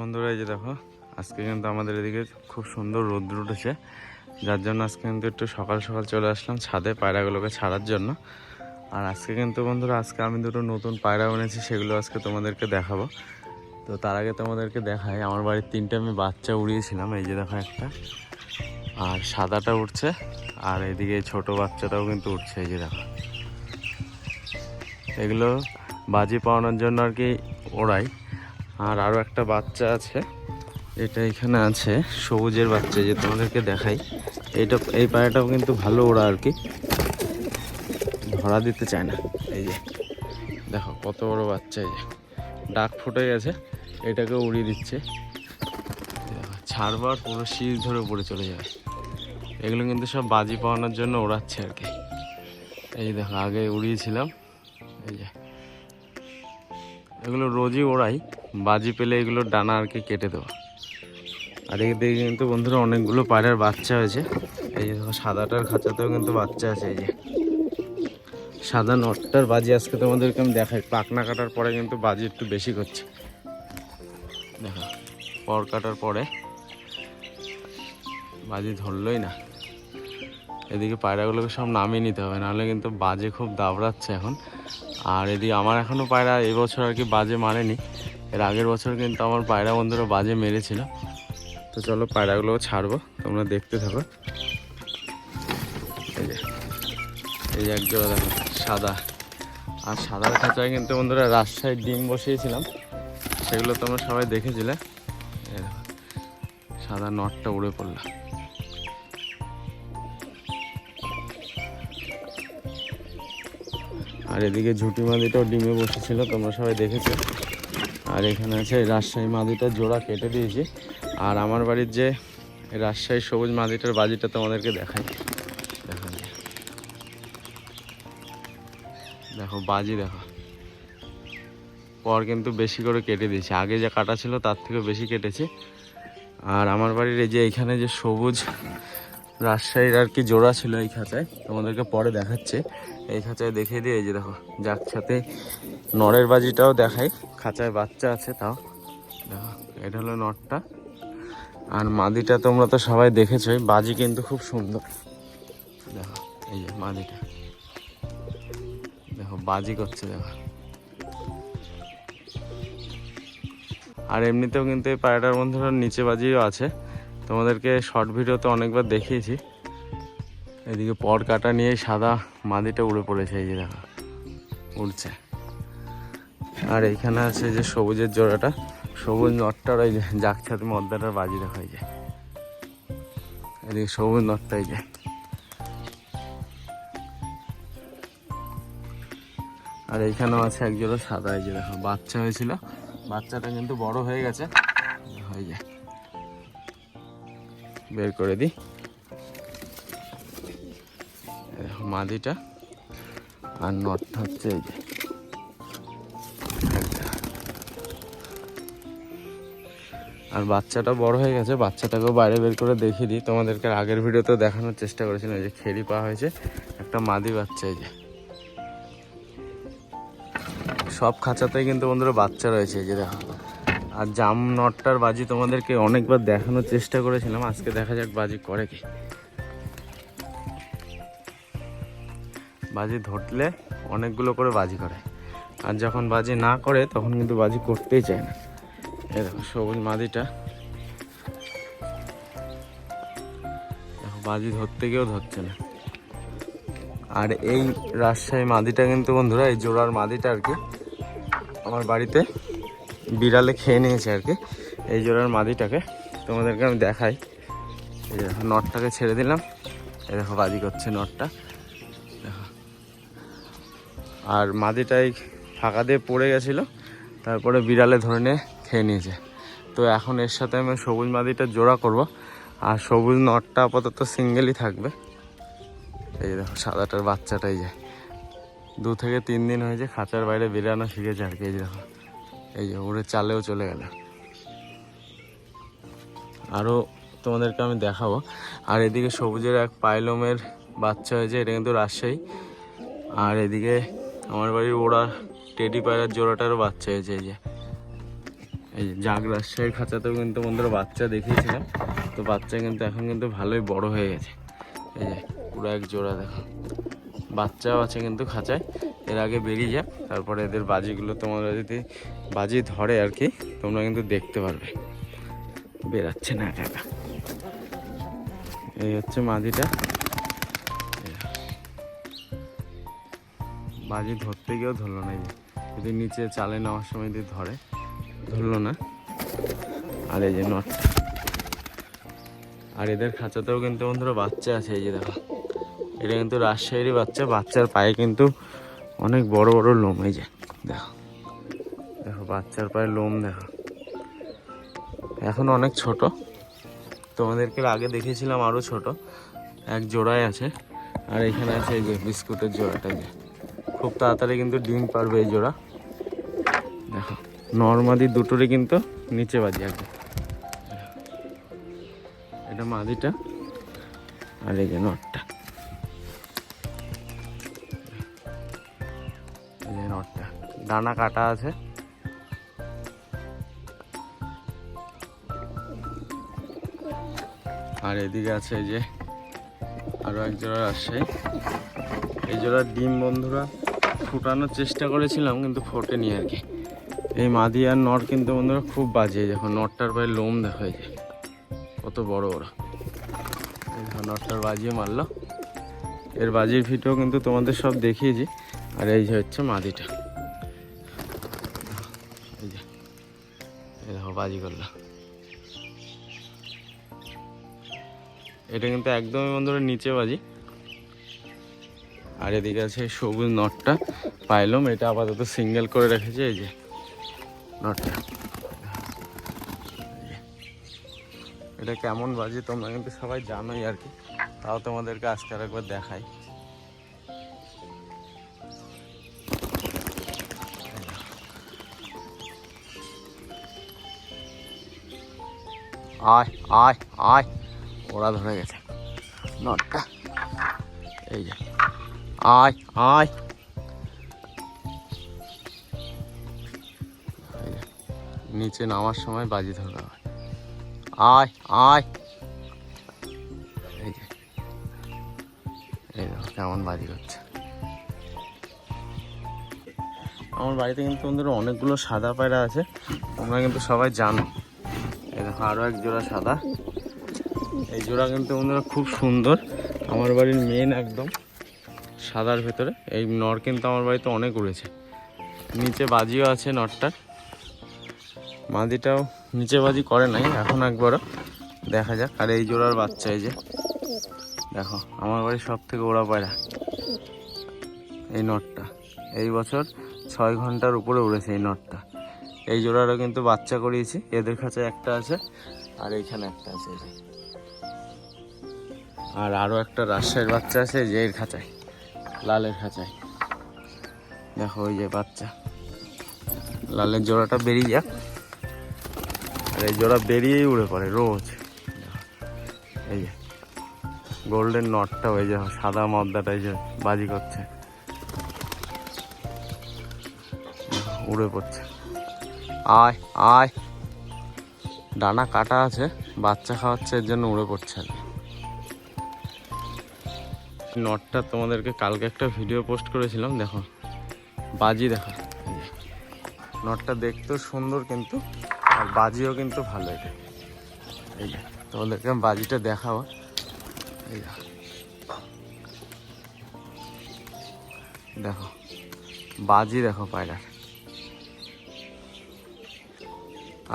বন্ধুরা এই যে দেখো আজকে কিন্তু আমাদের এদিকে খুব সুন্দর রোদ্র উঠেছে, যার জন্য আজকে কিন্তু একটু সকাল সকাল চলে আসলাম ছাদে পায়রাগুলোকে ছাড়ার জন্য। আর আজকে কিন্তু বন্ধুরা আজকে আমি দুটো নতুন পায়রা এনেছি, সেগুলো আজকে তোমাদেরকে দেখাবো। তো তার আগে তোমাদেরকে দেখাই, আমার বাড়ির তিনটে আমি বাচ্চা উড়িয়েছিলাম। এই যে দেখো একটা, আর সাদাটা উঠছে, আর এদিকে ছোট বাচ্চাটাও কিন্তু উঠছে। এই যে দেখো, এগুলো বাজি পাওয়ানোর জন্য আর কি ওড়াই। আর আরও একটা বাচ্চা আছে, এটা এখানে আছে সবুজের বাচ্চা, যে তোমাদেরকে দেখাই। এই পায়রাটাও কিন্তু ভালো ওড়া আর কি, ধরা দিতে চায় না। এই যে দেখো কত বড় বাচ্চা, এই যে ডাক ফুটে গেছে, এটাকে উড়িয়ে দিচ্ছে। ছাড়বার পুরো শীষ ধরে উপরে চলে যাবে। এগুলো কিন্তু সব বাজি পাওয়ানোর জন্য ওড়াচ্ছে আর কি। এই দেখো আগে উড়িয়েছিলাম, এই যে এগুলো রোজই ওড়াই, বাজি পেলে এগুলোর ডানা আর কি কেটে দেওয়া। আর এদিকে কিন্তু বন্ধুরা অনেকগুলো পায়রার বাচ্চা হয়েছে। এই যে দেখো সাদাটার খাঁচাতেও কিন্তু বাচ্চা আছে। এই যে সাদা নটটার বাজি আজকে তোমাদেরকে আমি দেখাই। পাখনা কাটার পরে কিন্তু বাজি একটু বেশি করছে, দেখো পর কাটার পরে বাজি ধরলই না। এদিকে পায়রাগুলোকে সব নামিয়ে নিতে হবে, নাহলে কিন্তু বাজে খুব দাবড়াচ্ছে এখন। আর এদিকে আমার এখনও পায়রা এবছর আর কি বাজে মারেনি, এর আগের বছর কিন্তু আমার পায়রা বন্ধুরা বাজে মেরেছিল। তো চলো পায়রাগুলো ছাড়বো, তোমরা দেখতে থাকো। এই যে এক জোড়া দেখো সাদা, আর সাদার খাঁচায় কিন্তু বন্ধুরা রাজশাহীর ডিম বসিয়েছিলাম, সেগুলো তোমরা সবাই দেখেছিলে। এই দেখো সাদা নটটা উড়ে পড়লো। আর এদিকে ঝুটি মাদিটাও ডিমে বসেছিল, তোমরা সবাই দেখেছো। আর এখানে আছে রাজশাহী মাদিটার জোড়া কেটে দিয়েছি। আর আমার বাড়ির যে রাজশাহী সবুজ মাদিটার বাজিটা তোমাদেরকে দেখাই। দেখো দেখো বাজি দেখো, পর কিন্তু বেশি করে কেটে দিয়েছি, আগে যা কাটা ছিল তার থেকে বেশি কেটেছি। আর আমার বাড়ির এই যে এইখানে যে সবুজ রাজশাহীর আর কি জোড়া ছিল এই খাঁচায়, তোমাদেরকে পরে দেখাচ্ছে। এই খাঁচায় দেখিয়ে দিয়ে এই যে দেখো যার সাথে নরের বাজিটাও দেখাই, খাঁচায় বাচ্চা আছে তাও। দেখো এটা হলো নটটা, আর মাদিটা তোমরা তো সবাই দেখেছোই, বাজি কিন্তু খুব সুন্দর। দেখো এই যে মাদিটা, দেখো বাজি করছে দেখো। আর এমনিতেও কিন্তু এই পায়রাটার বন্ধুরা নিচে বাজিও আছে, তোমাদেরকে শর্ট ভিডিওতে অনেকবার দেখিয়েছি। এদিকে পর কাটা নিয়ে সাদা মাদিটা উড়ে পড়েছে, এই যে দেখো উড়ছে। আর এইখানে আছে যে সবুজের জোড়াটা, সবুজ নটটার ওই যে জাকছাতে মদ্দাটার বাজি দেখা যায়। এদিকে সবুজ নটটা এই যে। আর এইখানেও আছে এক জোড়া সাদা, এই যে দেখো বাচ্চা হয়েছিল, বাচ্চাটা কিন্তু বড় হয়ে গেছে। এই যে বের করে দিই, মাদিটা আর নটটা হচ্ছে এই যে। আর বাচ্চাটা বড় হয়ে গেছে, বাচ্চাটাকেও বাইরে বের করে দেখিয়ে দিই তোমাদেরকে। আগের ভিডিওতেও দেখানোর চেষ্টা করেছিলাম, এই যে খেরি পাওয়া হয়েছে একটা মাদি বাচ্চা। এই যে সব খাঁচাতেই কিন্তু বন্ধুরা বাচ্চা রয়েছে, এই যে দেখো। আর জাম নটটার বাজি তোমাদেরকে অনেকবার দেখানোর চেষ্টা করেছিলাম, আজকে দেখা যাক বাজি করে কি। বাজি ধরলে অনেকগুলো করে বাজি করে, আর যখন বাজি না করে তখন কিন্তু বাজি করতেই চায় না। এই দেখো সবুজ মাদিটা, দেখো বাজি ধরতে গিয়েও ধরছে না। আর এই রাজশাহী মাদিটা কিন্তু বন্ধুরা, এই জোড়ার মাদিটা আর কি আমার বাড়িতে বিড়ালে খেয়ে নিয়েছে আর কি। এই জোড়ার মাদিটাকে তোমাদেরকে আমি দেখাই। এই দেখো নটটাকে ছেড়ে দিলাম, এই দেখো বাজি করছে নটটা দেখো। আর মাদিটাই ফাঁকা দিয়ে পড়ে গেছিলো, তারপরে বিড়ালে ধরে নিয়ে খেয়ে নিয়েছে। তো এখন এর সাথে আমি সবুজ মাদিটা জোড়া করব, আর সবুজ নটটা আপাতত সিঙ্গেলই থাকবে। এই দেখো সাদাটার বাচ্চাটাই যায় 2 থেকে 3 দিন হয়েছে, খাঁচার বাইরে বেরানো শিখেছে আর কি। এই দেখো এই যে উড়ে চালেও চলে গেল। আরও তোমাদেরকে আমি দেখাবো। আর এদিকে সবুজের এক পাইলমের বাচ্চা হয়েছে, এটা কিন্তু রাজশাহী। আর এদিকে আমার বাড়ির ওরা টেডি পায়রার জোড়াটারও বাচ্চা হয়েছে, এই যে এই যে জাগ রাজশাহীর খাঁচাতেও কিন্তু বন্ধুরা বাচ্চা দেখিয়েছিলাম, তো বাচ্চা কিন্তু এখন কিন্তু ভালোই বড় হয়ে গেছে। এই যে পুরো এক জোড়া দেখো, বাচ্চাও আছে কিন্তু খাঁচায়। এর আগে বেরিয়ে যাক, তারপরে এদের বাজিগুলো তোমরা যদি বাজি ধরে আর কি তোমরা কিন্তু দেখতে পারবে। বেরাচ্ছে না একা একা। এই হচ্ছে মাদিটা, বাজি ধরতে গিয়েও ধরলো না। এই যে যদি নিচে চালে নেওয়ার সময় যদি ধরলো না। আর এই যে নটটা, আর এদের খাঁচাতেও কিন্তু বন্ধুরা বাচ্চা আছে। এই যে দেখো, এটা কিন্তু রাজশাহীরই বাচ্চা। বাচ্চার পায়ে কিন্তু অনেক বড় বড় লোম। এই যে দেখো দেখো বাচ্চার পায়ে লোম দেখো, এখন অনেক ছোট। তোমাদেরকে আগে দেখেছিলাম আরও ছোট, এক জোড়ায় আছে। আর এখানে আছে এই যে বিস্কুটের জোড়াটা, যে খুব তাড়াতাড়ি কিন্তু ডিম পারবে এই জোড়া। দেখো নর্মাদি দুটোরই কিন্তু নিচে বাজি আগে। এটা মাদিটা, আর এই যে নটটা, এই যে নটটা ডানা কাটা আছে। আর এদিকে আছে এই যে আরো এক জোড়া রাজশাহী। এই জোড়ার ডিম বন্ধুরা ফুটানোর চেষ্টা করেছিলাম কিন্তু ফোটেনি আর কি। এই মাদি আর নর কিন্তু বন্ধুরা খুব বাজে। দেখো নটটার পায়ে লোম দেখা যায় কত বড় বড়। এই দেখো নটটার বাজিও মারলো। এর বাজির ভিডিও কিন্তু তোমাদের সব দেখিয়েছি। আর এই যে হচ্ছে মাদিটা, এই যে এই দেখো বাজি করলো। এটা কিন্তু একদমই বন্ধুরা নিচে বাজি। আর এদিকে আছে সবুজ নটটা, পাইলাম এটা আপাতত সিঙ্গেল করে রেখেছে। এই যে নটটা, এটা কেমন বাজি তোমরা কিন্তু সবাই জানোই আর কি, তাও তোমাদেরকে আজকে আর একবার দেখাই। আয় আয় আয়, ওরা ধরে গেছে নটটা। এই যে আয় আয়, নিচে নামার সময় বাজি ধরবে। আয় আয়, এই যে এই দেখো কেমন বাজি করছে। আমার বাড়িতে কিন্তু বন্ধুরা অনেকগুলো সাদা পায়রা আছে, তোমরা কিন্তু সবাই জানো। এই দেখো আরও এক জোড়া সাদা। এই জোড়া কিন্তু বন্ধুরা খুব সুন্দর, আমার বাড়ির মেন একদম সাদার ভেতরে। এই নর কিন্তু আমার বাড়িতে অনেক উড়েছে। নিচে বাজিও আছে নরটার, মাদিটাও নিচে বাজি করে নাই এখন, একবারও দেখা যাক। আর এই জোড়ার বাচ্চা, এই যে দেখো আমার বাড়ির সব থেকে ওড়া পায়রা এই নটটা। এই বছর 6 ঘন্টার উপরে উড়েছে এই নটটা। এই জোড়ারও কিন্তু বাচ্চা করিয়েছি। এদের কাছে একটা আছে, আর এইখানে একটা আছে। এই যে আর আরও একটা রাজশাহীর বাচ্চা আছে যে এর খাঁচায়, লালের খাঁচায়। দেখো ওই যে বাচ্চা, লালের জোড়াটা বেরিয়ে যাক। আর এই জোড়া বেরিয়েই উড়ে পড়ে রোজ। এই যে গোল্ডেন নটটা, ওই যে সাদা মদ্দাটা এই যে বাজি করছে, উড়ে পড়ছে। আয় আয়, ডানা কাটা আছে, বাচ্চা খাওয়াচ্ছে এর জন্য উড়ে পড়ছে। নটটা তোমাদেরকে কালকে একটা ভিডিও পোস্ট করেছিলাম, দেখো বাজি দেখো। নটটা দেখতেও সুন্দর কিন্তু, আর বাজিও কিন্তু ভালো। এটা এই যে তোমাদেরকে আমি বাজিটা দেখাবো। এই দেখো বাজি দেখো পায়রার।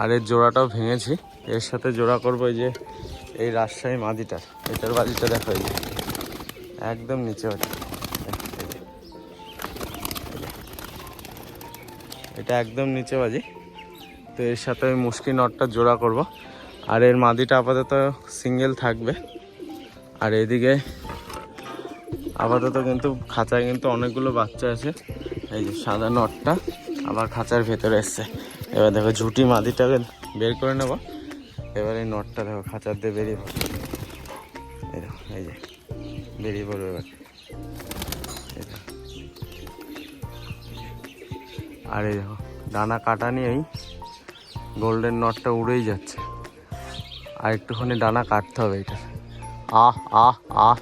আর এর জোড়াটাও ভেঙেছি, এর সাথে জোড়া করবো এই যে এই রাজশাহী মাদিটার। এটার বাজিটা দেখো, এই যে একদম নিচে বাজি, এটা একদম নিচে বাজি। তো এর সাথে আমি মুশকি নটটা জোড়া করব। আর এর মাদিটা আপাতত সিঙ্গেল থাকবে। আর এদিকে আপাতত কিন্তু খাঁচায় কিন্তু অনেকগুলো বাচ্চা আছে। এই যে সাদা নটটা আবার খাঁচার ভেতরে এসছে। এবার দেখো ঝুটি মাদিটাকে বের করে নেব। এবার এই নটটা দেখো খাঁচার দিয়ে বেরিয়ে পড়বে। এই দেখো এই যে বেরিয়ে পড়বে এবার। আর এই দেখো ডানা কাটা নিয়েই গোল্ডেন নটটা উড়েই যাচ্ছে। আর একটুখানি ডানা কাটতে হবে এটা। আহ আহ আহ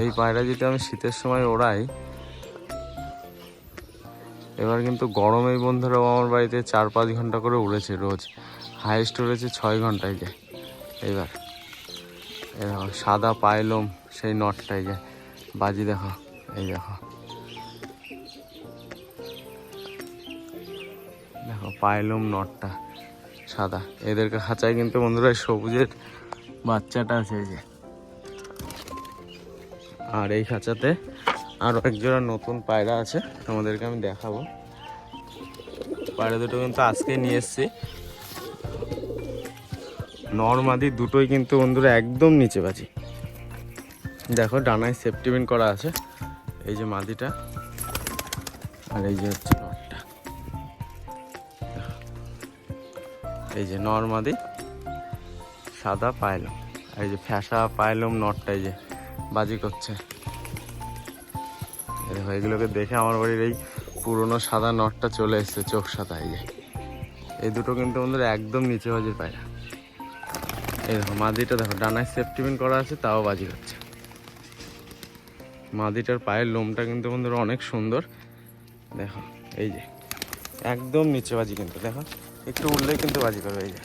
এই পায়রা যদি আমি শীতের সময় ওড়াই, এবার কিন্তু গরমেই বন্ধুরাও আমার বাড়িতে 4-5 ঘন্টা করে উড়েছে রোজ, হাইস্ট উড়েছে 6 ঘন্টায় যায়। এবার দেখো সাদা পাইলম সেই নটটাই যায়, বাজি দেখো, এই দেখো দেখো পাইলম নটটা সাদা। এদেরকে খাঁচায় কিন্তু বন্ধুরা সবুজের বাচ্চাটা আছে এই যে। আর এই খাঁচাতে আরও একজোড়া নতুন পায়রা আছে, তোমাদেরকে আমি দেখাবো। পায়রা দুটো কিন্তু আজকে নিয়ে এসছি। নরমাদি দুটোই কিন্তু বন্ধুরা একদম নিচে বাজি। দেখো ডানায় সেফটি পিন করা আছে, এই যে মাদিটা আর এই যে হচ্ছে নটটা। এই যে নরমাদি সাদা পাইলম, এই যে ফ্যাসা পাইলম নটটা এই যে বাজি করছে। দেখো এগুলোকে দেখে আমার বাড়ির এই পুরনো সাদা নটটা চলে এসছে, চোখ সাদা। এই যে এই দুটো কিন্তু বন্ধুরা একদম নিচে বাজির পায়রা। এই দেখো মাদিটা দেখো ডানায় সেফটি পিন করা আছে, তাও বাজি করছে। মাদিটার পায়ের লোমটা কিন্তু বন্ধুরা অনেক সুন্দর। দেখো এই যে একদম নিচে বাজি, কিন্তু দেখো একটু উঠলেই কিন্তু বাজি করবে। এই যে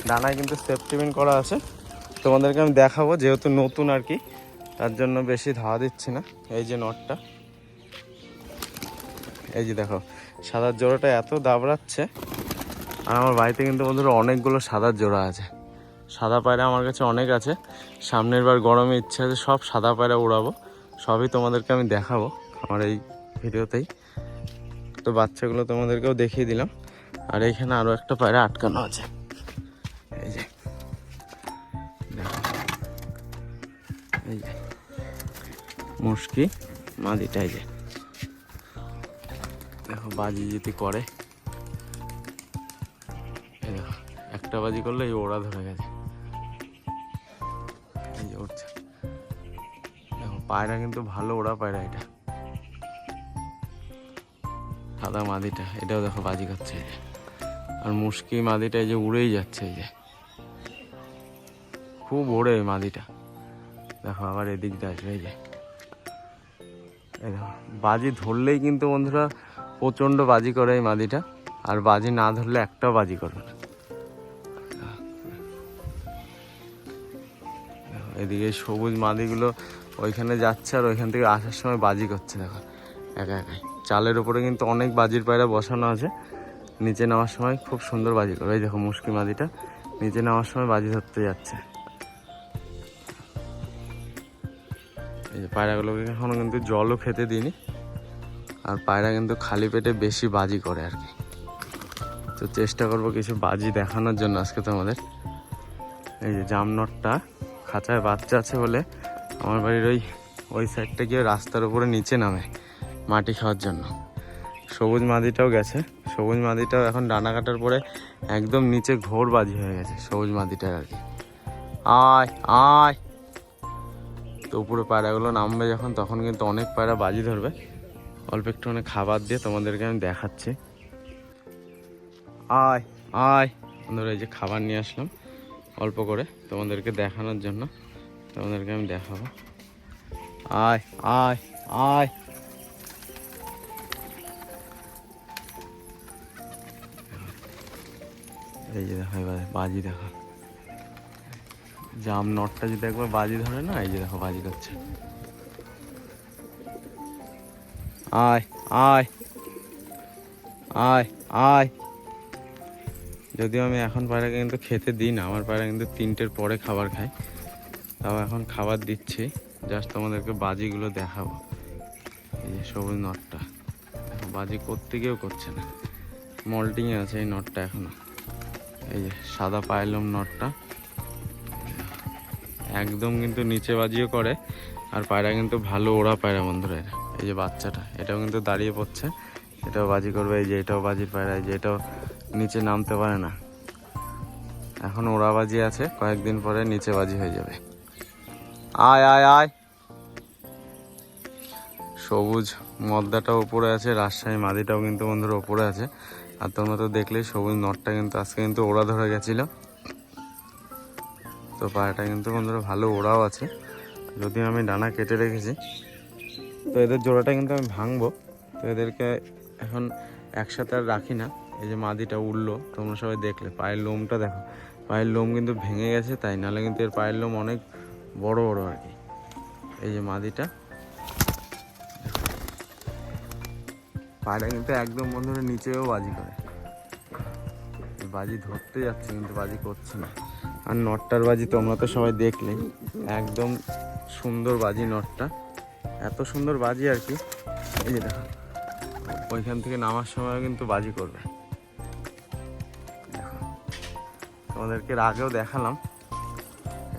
ডানায় কিন্তু সেফটি পিন করা আছে, তোমাদেরকে আমি দেখাবো যেহেতু নতুন আর কি, তার জন্য বেশি ধাওয়া দিচ্ছি না। এই যে নটটা, এই যে দেখো সাদার জোড়াটা এত দাবড়াচ্ছে। আর আমার বাড়িতে কিন্তু বন্ধুরা অনেকগুলো সাদার জোড়া আছে। সাদা পায়রা আমার কাছে অনেক আছে, সামনের বার গরমে ইচ্ছা আছে সব সাদা পায়রা উড়াবো, সবই তোমাদেরকে আমি দেখাবো আমার এই ভিডিওতেই। তো বাচ্চাগুলো তোমাদেরকেও দেখিয়ে দিলাম। আর এইখানে আরও একটা পায়রা আটকানো আছে, এই যে দেখো, এই যে মুশকি মাদিটাই যে দেখো বাজি যদি করে, এই দেখো একটা বাজি করলে এই ওড়া ধরে গেছে, এই যে উঠছে। দেখো পায়রা কিন্তু ভালো ওড়া পায়রা, এটা সাদা মাদিটা, এটাও দেখো বাজি করছে এই যে। আর মুশকি মাদিটা এই যে উড়েই যাচ্ছে, এই যে খুব ওড়ে এই মাদিটা। দেখো আবার এদিকটা আসবে, এই যে এই দেখো বাজি ধরলেই কিন্তু বন্ধুরা প্রচণ্ড বাজি করে এই মাদিটা, আর বাজি না ধরলে একটাও বাজি করবে না। এদিকে সবুজ মাদিগুলো ওইখানে যাচ্ছে আর ওইখান থেকে আসার সময় বাজি করছে। দেখো একা একাই চালের উপরে কিন্তু অনেক বাজির পায়রা বসানো আছে, নিচে নামার সময় খুব সুন্দর বাজি করবে। এই দেখো মুশকি মাদিটা নিচে নামার সময় বাজি ধরতে যাচ্ছে। এই যে পায়রাগুলোকে এখনো কিন্তু জলও খেতে দিইনি, আর পায়রা কিন্তু খালি পেটে বেশি বাজি করে আর কি। তো চেষ্টা করবো কিছু বাজি দেখানোর জন্য আজকে তোমাদের। এই যে জামনটটা খাঁচায় বাচ্চা আছে বলে আমার বাড়ির ওই সাইডটা গিয়ে রাস্তার উপরে নিচে নামে মাটি খাওয়ার জন্য। সবুজ মাদিটাও গেছে, সবুজ মাদিটাও এখন ডানা কাটার পরে একদম নিচে ঘোর বাজি হয়ে গেছে সবুজ মাদিটার আর কি। আয় আয়, তো উপরে পায়রাগুলো নামবে যখন, তখন কিন্তু অনেক পায়রা বাজি ধরবে। অল্প একটুখানি খাবার দিয়ে তোমাদেরকে আমি দেখাচ্ছি। আয় আয় বন্ধুরা, এই যে খাবার নিয়ে আসলাম অল্প করে তোমাদেরকে দেখানোর জন্য, তোমাদেরকে আমি দেখাবো। আয় আয় আয়, এই যে দেখো এবার বাজি দেখো, জাম নটটা যদি একবার বাজি ধরে না, এই যে দেখো বাজি করছে। আয় আয় আয় আয়, যদিও আমি এখন পায়রাকে কিন্তু খেতে দিই না, আমার পায়রা কিন্তু 3টের পরে খাবার খায়, তাও এখন খাবার দিচ্ছি, জাস্ট তোমাদেরকে বাজিগুলো দেখাবো। এই যে সবুজ নটটা দেখো বাজি করতে গিয়েও করছে না, মল্টিংয়ে আছে এই নটটা এখনো। এই যে সাদা পাইলম নটটা একদম কিন্তু নিচে বাজিও করে, আর পায়রা কিন্তু ভালো ওড়া পায়রা বন্ধুরা। এই যে বাচ্চাটা এটাও কিন্তু দাঁড়িয়ে পড়ছে, এটাও বাজি করবে। এই যে এটাও বাজির পায়রা, এই যে এটাও নিচে নামতে পারে না, এখন ওড়া বাজি আছে, কয়েকদিন পরে নিচে বাজি হয়ে যাবে। আয় আয় আয়, সবুজ মদ্দাটাও উপরে আছে, রাজশাহী মাদিটাও কিন্তু বন্ধুরা উপরে আছে। আর তোমরা তো দেখলেই সবুজ নটটা কিন্তু আজকে কিন্তু ওড়া ধরে গেছিলো। তো পায়রাটা কিন্তু বন্ধুরা ভালো ওড়াও আছে, যদিও আমি ডানা কেটে রেখেছি। তো এদের জোড়াটা কিন্তু আমি ভাঙবো। তো এদেরকে এখন একসাথে আর রাখি না। এই যে মাদিটা উঠলো, তোমরা সবাই দেখলে পায়ের লোমটা দেখো, পায়ের লোম কিন্তু ভেঙে গেছে, তাই নাহলে কিন্তু এর পায়ের লোম অনেক বড় বড় আর কি। এই যে মাদিটা, পায়রা কিন্তু একদম বন্ধুরা নিচেও বাজি করে, বাজি ধরতে যাচ্ছে কিন্তু বাজি করছে না। আর নটটার বাজি তোমরা তো সবাই দেখলে, একদম সুন্দর বাজি নটটা, এত সুন্দর বাজি আর কি। এই যে দেখো ওইখান থেকে নামার সময় কিন্তু বাজি করবে। দেখো তোমাদেরকে আগেও দেখালাম,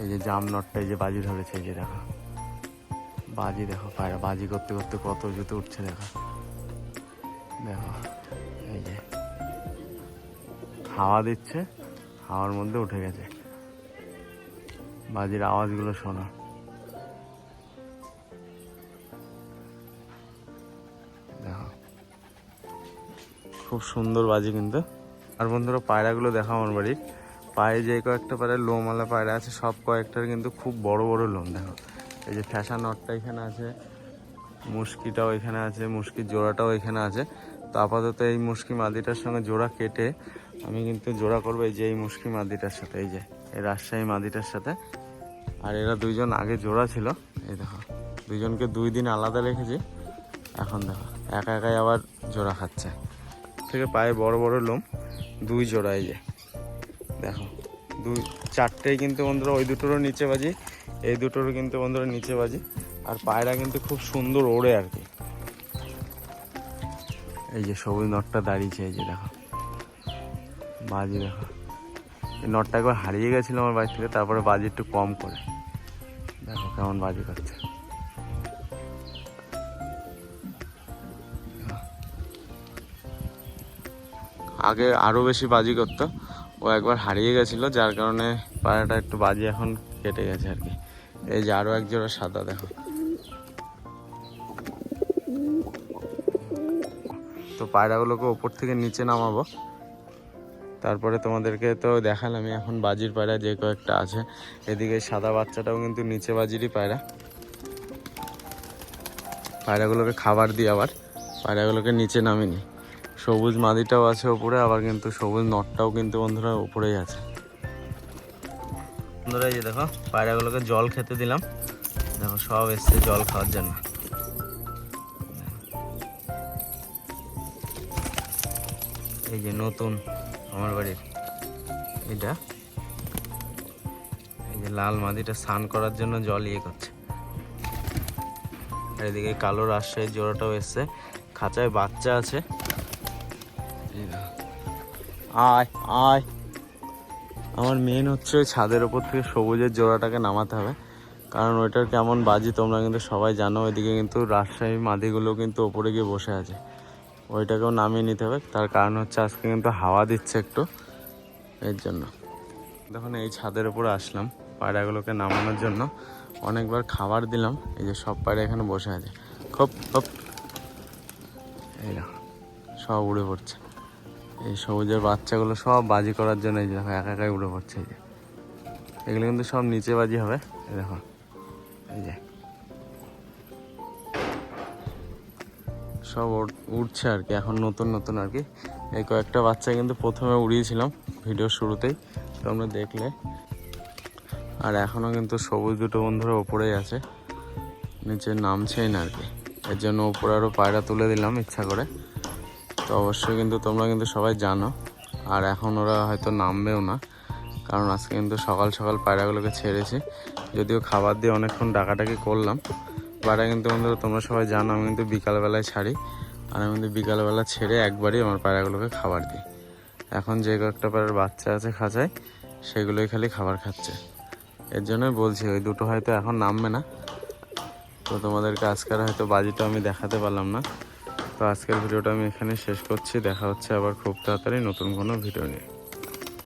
এই যে জাম নটটা এই যে বাজি ধরেছে, এই যে দেখো বাজি, দেখো পায়রা বাজি করতে করতে কত জুতো উঠছে দেখো। দেখো এই যে হাওয়া দিচ্ছে, হাওয়ার মধ্যে উঠে গেছে, বাজির আওয়াজগুলো শোনো। দেখো খুব সুন্দর বাজি কিন্তু। আর বন্ধুরা পায়রাগুলো দেখো আমার বাড়ির পায়ে যে কয়েকটা পায়রা লোমওয়ালা পায়রা আছে, সব কয়েকটার কিন্তু খুব বড় বড় লোম। দেখো এই যে ফ্যাশা নটটা এখানে আছে, মুশকিটাও এখানে আছে, মুশকির জোড়াটাও এখানে আছে। তো আপাতত এই মুশকি মাদিটার সঙ্গে জোড়া কেটে আমি কিন্তু জোড়া করবো এই যে এই মুশকি মাদিটার সাথে, এই যে এই রাজশাহী মাদিটার সাথে। আর এরা দুইজন আগে জোড়া ছিল, এই দেখো দুইজনকে 2 দিন আলাদা রেখেছি। এখন দেখো একা একাই আবার জোড়া খাচ্ছে। থেকে পায়ে বড় বড় লোম, 2 জোড়া। এই যে দেখো 4টেই কিন্তু বন্ধুরা ওই দুটোরও নিচে বাজি, এই দুটোরও কিন্তু বন্ধুরা নিচে বাজি। আর পায়রা কিন্তু খুব সুন্দর ওড়ে আর কি। এই যে সবুজ নটটা দাঁড়িয়েছে, এই যে দেখো বাজি দেখো। এই নটটা একবার হারিয়ে গেছিলো আমার বাড়ি থেকে, তারপরে বাজি একটু কম করে দেখো কেমন বাজি করছে। আগে আরও বেশি বাজি করতো, ও একবার হারিয়ে গেছিলো, যার কারণে পায়রাটা একটু বাজি এখন কেটে গেছে আর কি। এই যে আরও এক জোড়া সাদা দেখো। তো পায়রাগুলোকে ওপর থেকে নিচে নামাবো, তারপরে তোমাদেরকে তো দেখালাম আমি এখন বাজির পায়রা যে কয়েকটা আছে। এদিকে সাদা বাচ্চাটাও কিন্তু নিচে বাজিরই পায়রা। পায়রাগুলোকে খাবার দিই, আবার পায়রাগুলোকে নিচে নামিনি। সবুজ মাদিটাও আছে ওপরে, আবার কিন্তু সবুজ নটটাও কিন্তু বন্ধুরা উপরেই আছে। বন্ধুরা এই যে দেখো পায়রাগুলোকে জল খেতে দিলাম, দেখো সব এসছে জল খাওয়ার জন্য। এই যে নতুন আমার বাড়ির এটা, এই যে লাল মাদিটা স্নান করার জন্য জল ইয়ে করছে। আর এদিকে কালো রাজশাহীর জোড়াটাও এসছে, খাঁচায় বাচ্চা আছে। আয় আয়, আমার মেন হচ্ছে ওই ছাদের ওপর থেকে সবুজের জোড়াটাকে নামাতে হবে, কারণ ওইটার কেমন বাজি তোমরা কিন্তু সবাই জানো। ওইদিকে কিন্তু রাজশাহী মাদিগুলো কিন্তু ওপরে গিয়ে বসে আছে, ওইটাকেও নামিয়ে নিতে হবে। তার কারণ হচ্ছে আজকে কিন্তু হাওয়া দিচ্ছে একটু, এর জন্য। দেখুন এই ছাদের উপরে আসলাম পায়রাগুলোকে নামানোর জন্য, অনেকবার খাবার দিলাম। এই যে সব পায়রা এখানে বসে আছে, খুব খুব এই না সব উড়ে পড়ছে। এই সবুজের বাচ্চাগুলো সব বাজি করার জন্য এই যে দেখো একা একাই উড়ে পড়ছে। এই যে এগুলো কিন্তু সব নিচে বাজি হবে। এই দেখো এই যে সব উঠছে আর কি, এখন নতুন নতুন আর কি। এই কয়েকটা বাচ্চা কিন্তু প্রথমে উড়িয়েছিলাম ভিডিওর শুরুতেই, তোমরা দেখলে। আর এখনও কিন্তু সবুজ দুটো বন্ধুরা ওপরেই আছে, নিচে নামছেই না আর কি। এর জন্য ওপরে আরও পায়রা তুলে দিলাম ইচ্ছা করে। তো অবশ্যই কিন্তু তোমরা কিন্তু সবাই জানো। আর এখন ওরা হয়তো নামবেও না, কারণ আজকে কিন্তু সকাল সকাল পায়রাগুলোকে ছেড়েছি, যদিও খাবার দিয়ে অনেকক্ষণ ডাকাডাকি করলাম। পায়রা কিন্তু বন্ধুরা তোমরা সবাই জানো আমি কিন্তু বিকালবেলায় ছাড়ি, আর আমি কিন্তু বিকালবেলা ছেড়ে একবারই আমার পায়রাগুলোকে খাবার দিই। এখন যে কয়েকটা পায়রার বাচ্চা আছে খাঁচায়, সেগুলোই খালি খাবার খাচ্ছে। এর জন্যই বলছি ওই দুটো হয়তো এখন নামবে না। তো তোমাদেরকে আজকের হয়তো বাজিটা আমি দেখাতে পারলাম না। তো আজকের ভিডিওটা আমি এখানে শেষ করছি, দেখা হচ্ছে আবার খুব তাড়াতাড়ি নতুন কোনো ভিডিও নিয়ে।